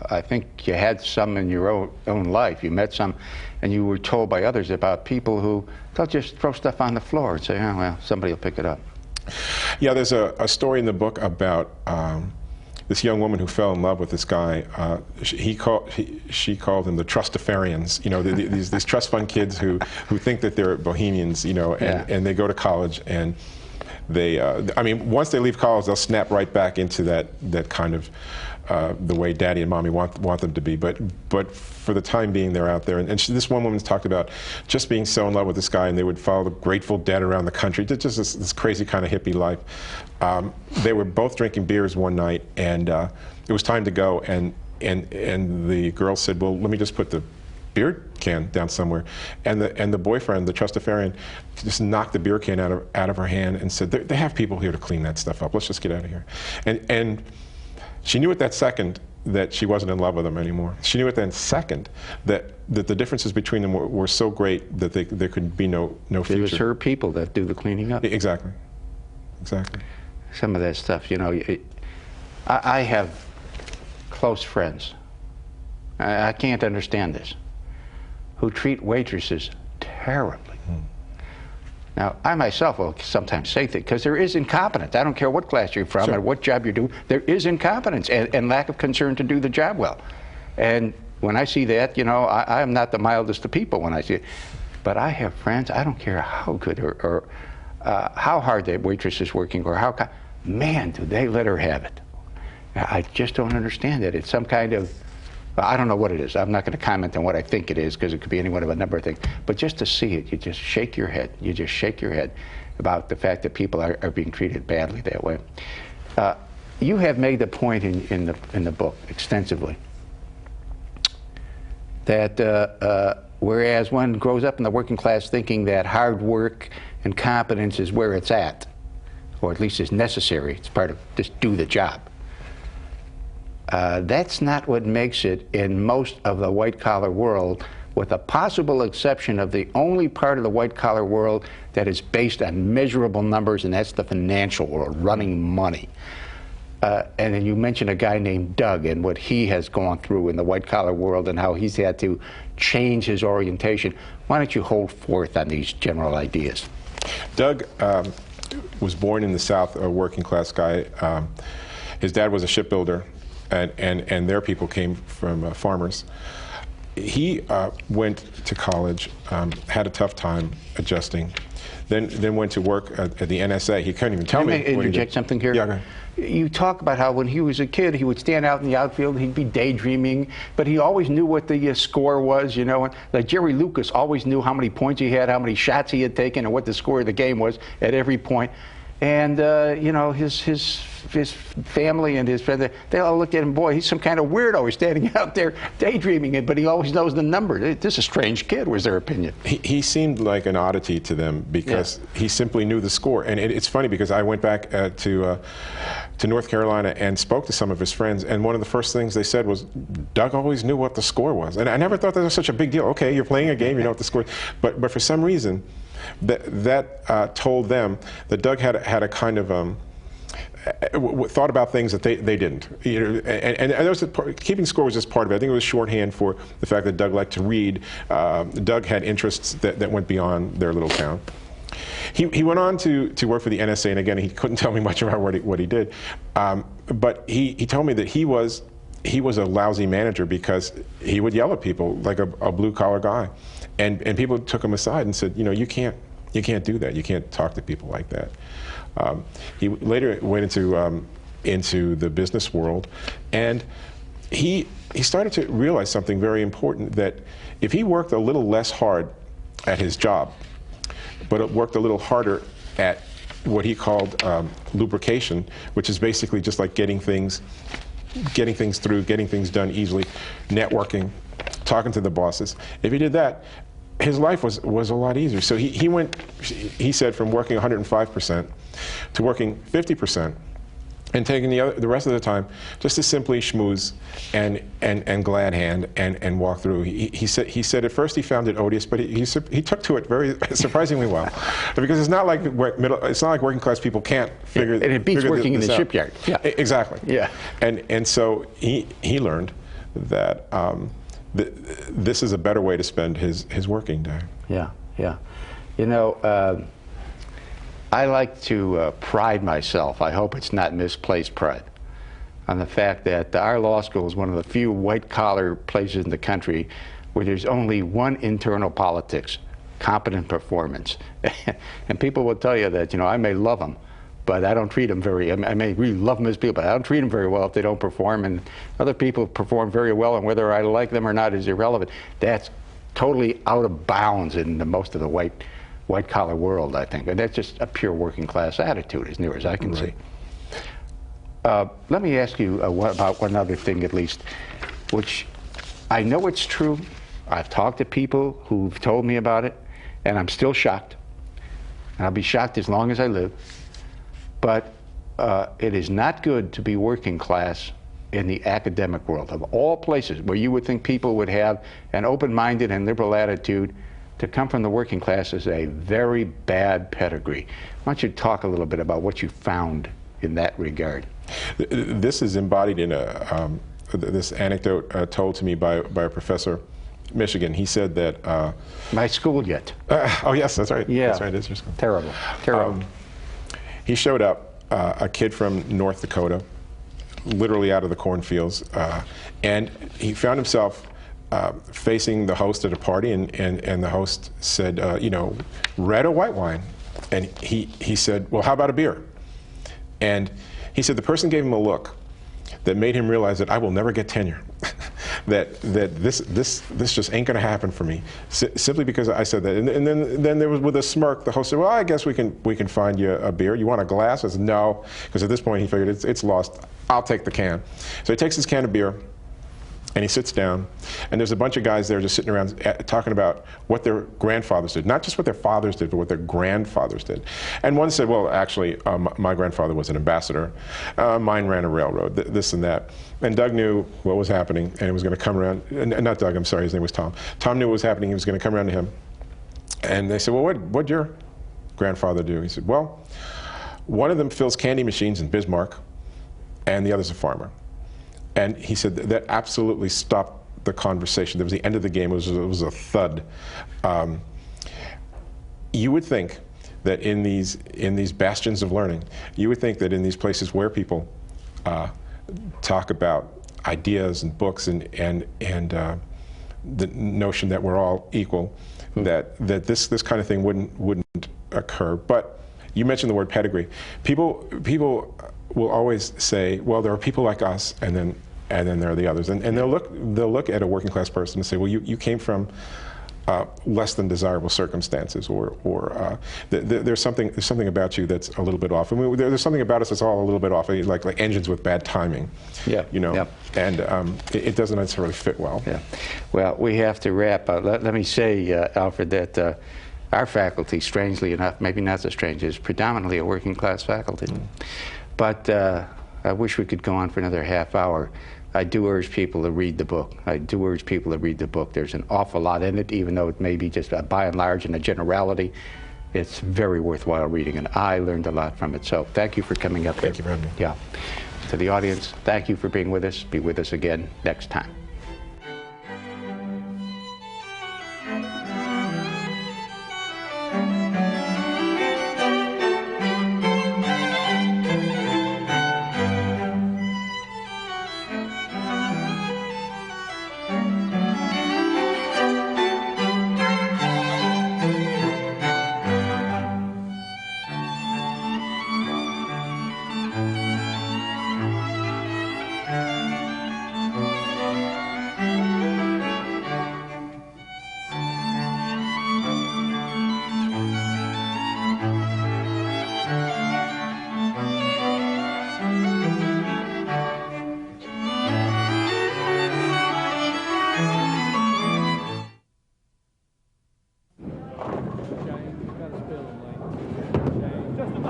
Speaker 1: I think you had some in your own life. You met some, and you were told by others about people who they'll just throw stuff on the floor and say, "Oh well, somebody will pick it up."
Speaker 2: Yeah, there's a story in the book about this young woman who fell in love with this guy. She called them the trustafarians. You know, these trust fund kids who think that they're bohemians. You know, and they go to college and they. I mean, once they leave college, they'll snap right back into that kind of. The way Daddy and Mommy want them to be, but for the time being, they're out there. And this one woman's talked about just being so in love with this guy, and they would follow the Grateful Dead around the country, just this crazy kind of hippie life. They were both drinking beers one night, and it was time to go, and and the girl said, well, let me just put the beer can down somewhere. And the boyfriend, the trustafarian, just knocked the beer can out of her hand and said, they have people here to clean that stuff up. Let's just get out of here. And she knew at that second that she wasn't in love with him anymore. She knew at that second that the differences between them were so great that there could be no future.
Speaker 1: It was her people that do the cleaning up.
Speaker 2: Exactly. Exactly.
Speaker 1: Some of that stuff, you know, I have close friends. I can't understand this, who treat waitresses terribly. Now, I myself will sometimes say that because there is incompetence. I don't care what class you're from or what job you do, there is incompetence and lack of concern to do the job well. And when I see that, you know, I am not the mildest of people when I see it. But I have friends, I don't care how good or how hard that waitress is working or how, man, do they let her have it. I just don't understand it. It's some kind of, I don't know what it is. I'm not going to comment on what I think it is because it could be any one of a number of things. But just to see it, you just shake your head. You just shake your head about the fact that people are being treated badly that way. You have made the point in the book extensively that whereas one grows up in the working class thinking that hard work and competence is where it's at, or at least is necessary, it's part of just do the job. That's not what makes it in most of the white-collar world, with the possible exception of the only part of the white-collar world that is based on measurable numbers, and that's the financial world, running money. And then you mentioned a guy named Doug and what he has gone through in the white-collar world and how he's had to change his orientation. Why don't you hold forth on these general ideas?
Speaker 2: Doug was born in the South, a working-class guy. His dad was a shipbuilder. And their people came from farmers. He went to college, had a tough time adjusting, then went to work at the NSA. He couldn't even tell me.
Speaker 1: Can I interject something here?
Speaker 2: Yeah, go ahead.
Speaker 1: You talk about how when he was a kid, he would stand out in the outfield, he'd be daydreaming, but he always knew what the score was, you know. Like Jerry Lucas always knew how many points he had, how many shots he had taken, and what the score of the game was at every point. And, you know, his family and his friends, they all looked at him, boy, he's some kind of weirdo. He's standing out there daydreaming it, but he always knows the number. This is a strange kid, was their opinion.
Speaker 2: He seemed like an oddity to them because he simply knew the score. And it's funny because I went back to North Carolina and spoke to some of his friends, and one of the first things they said was, Doug always knew what the score was. And I never thought that was such a big deal. Okay, you're playing a game, you know what the score is. But for some reason, that told them that Doug had a kind of thought about things that they didn't. You know, and there was keeping score was just part of it. I think it was shorthand for the fact that Doug liked to read. Doug had interests that went beyond their little town. He went on to work for the NSA, and again, he couldn't tell me much about what he did. But he told me that he was a lousy manager because he would yell at people like a blue-collar guy. And people took him aside and said, you know, you can't do that. You can't talk to people like that. He later went into the business world, and he started to realize something very important, that if he worked a little less hard at his job, but it worked a little harder at what he called lubrication, which is basically just like getting things through, getting things done easily, networking, talking to the bosses. If he did that, his life was a lot easier. So he said, from working 105% to working 50%, and taking the rest of the time just to simply schmooze and glad hand and walk through. He said at first he found it odious, but he took to it very surprisingly well, because it's not like working class people can't figure. And
Speaker 1: it beats working in the shipyard. Yeah,
Speaker 2: exactly.
Speaker 1: Yeah,
Speaker 2: and so he learned that this is a better way to spend his working day.
Speaker 1: Yeah, yeah. You know, I like to pride myself, I hope it's not misplaced pride, on the fact that our law school is one of the few white-collar places in the country where there's only one internal politics, competent performance. And people will tell you that, you know, I may love them, but I don't treat them I may really love them as people, but I don't treat them very well if they don't perform. And other people perform very well, and whether I like them or not is irrelevant. That's totally out of bounds in most of the white-collar world, I think. And that's just a pure working-class attitude, as near as I can see. Let me ask you about one other thing at least, which I know it's true. I've talked to people who've told me about it, and I'm still shocked. I'll be shocked as long as I live. But it is not good to be working class in the academic world. Of all places where you would think people would have an open-minded and liberal attitude, to come from the working class is a very bad pedigree. Why don't you talk a little bit about what you found in that regard?
Speaker 2: This is embodied in this anecdote told to me by a professor, Michigan. He said that...
Speaker 1: My school yet.
Speaker 2: Oh yes, that's right.
Speaker 1: Yeah.
Speaker 2: That's right, it is your school.
Speaker 1: Terrible, terrible.
Speaker 2: He showed up, a kid from North Dakota, literally out of the cornfields, and he found himself facing the host at a party, and the host said, you know, red or white wine? And he said, well, how about a beer? And he said the person gave him a look that made him realize that I will never get tenure, that this just ain't going to happen for me, simply because I said that. And then there was, with a smirk, the host said, well, I guess we can find you a beer. You want a glass? I said, no, because at this point he figured it's lost. I'll take the can. So he takes his can of beer, and he sits down, and there's a bunch of guys there just sitting around talking about what their grandfathers did. Not just what their fathers did, but what their grandfathers did. And one said, well, actually, my grandfather was an ambassador. Mine ran a railroad, this and that. And Doug knew what was happening, and he was going to come around. Not Doug, I'm sorry, his name was Tom. Tom knew what was happening. He was going to come around to him. And they said, well, what'd your grandfather do? He said, well, one of them fills candy machines in Bismarck, and the other's a farmer. And he said that absolutely stopped the conversation. That was the end of the game. It was a thud. You would think that in these bastions of learning, you would think that in these places where people talk about ideas and books and the notion that we're all equal, that this kind of thing wouldn't occur. But you mentioned the word pedigree. People will always say, well, there are people like us, and then there are the others, and they'll look at a working class person and say, well, you came from less than desirable circumstances, or there's something about you that's a little bit off. I mean, there's something about us that's all a little bit off, like engines with bad timing. Yeah. You know. Yep. And it doesn't necessarily fit well. Yeah.
Speaker 1: Well, we have to wrap up. Let me say, Alfred, that our faculty, strangely enough, maybe not so strange, is predominantly a working class faculty. But I wish we could go on for another half hour. I do urge people to read the book. I do urge people to read the book. There's an awful lot in it, even though it may be just by and large in a generality. It's very worthwhile reading, and I learned a lot from it. So thank you for coming up here.
Speaker 2: Thank you for having me.
Speaker 1: Yeah. To the audience, thank you for being with us. Be with us again next time.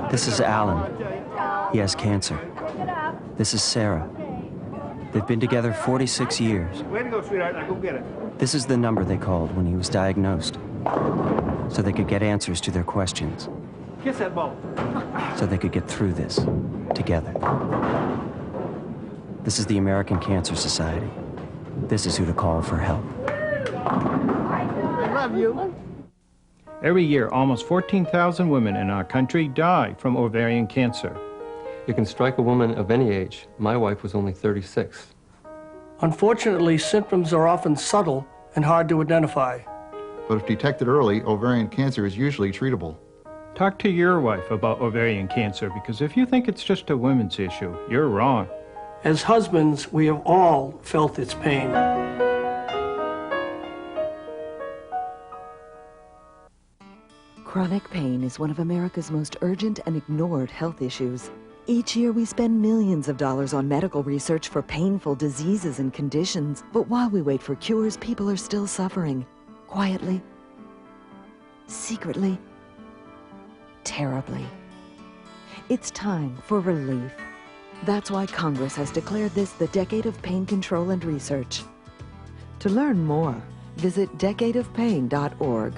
Speaker 8: This is Alan. He has cancer. This is Sarah. They've been together 46 years.
Speaker 9: Way to go, sweetheart. Now go get it.
Speaker 8: This is the number they called when he was diagnosed, so they could get answers to their questions.
Speaker 9: Kiss that ball.
Speaker 8: So they could get through this together. This is the American Cancer Society. This is who to call for help.
Speaker 9: I love you.
Speaker 10: Every year, almost 14,000 women in our country die from ovarian cancer.
Speaker 11: It can strike a woman of any age. My wife was only 36.
Speaker 12: Unfortunately, symptoms are often subtle and hard to identify.
Speaker 13: But if detected early, ovarian cancer is usually treatable.
Speaker 10: Talk to your wife about ovarian cancer, because if you think it's just a women's issue, you're wrong.
Speaker 12: As husbands, we have all felt its pain.
Speaker 14: Chronic pain is one of America's most urgent and ignored health issues. Each year we spend millions of dollars on medical research for painful diseases and conditions. But while we wait for cures, people are still suffering. Quietly, secretly, terribly. It's time for relief. That's why Congress has declared this the Decade of Pain Control and Research. To learn more, visit decadeofpain.org.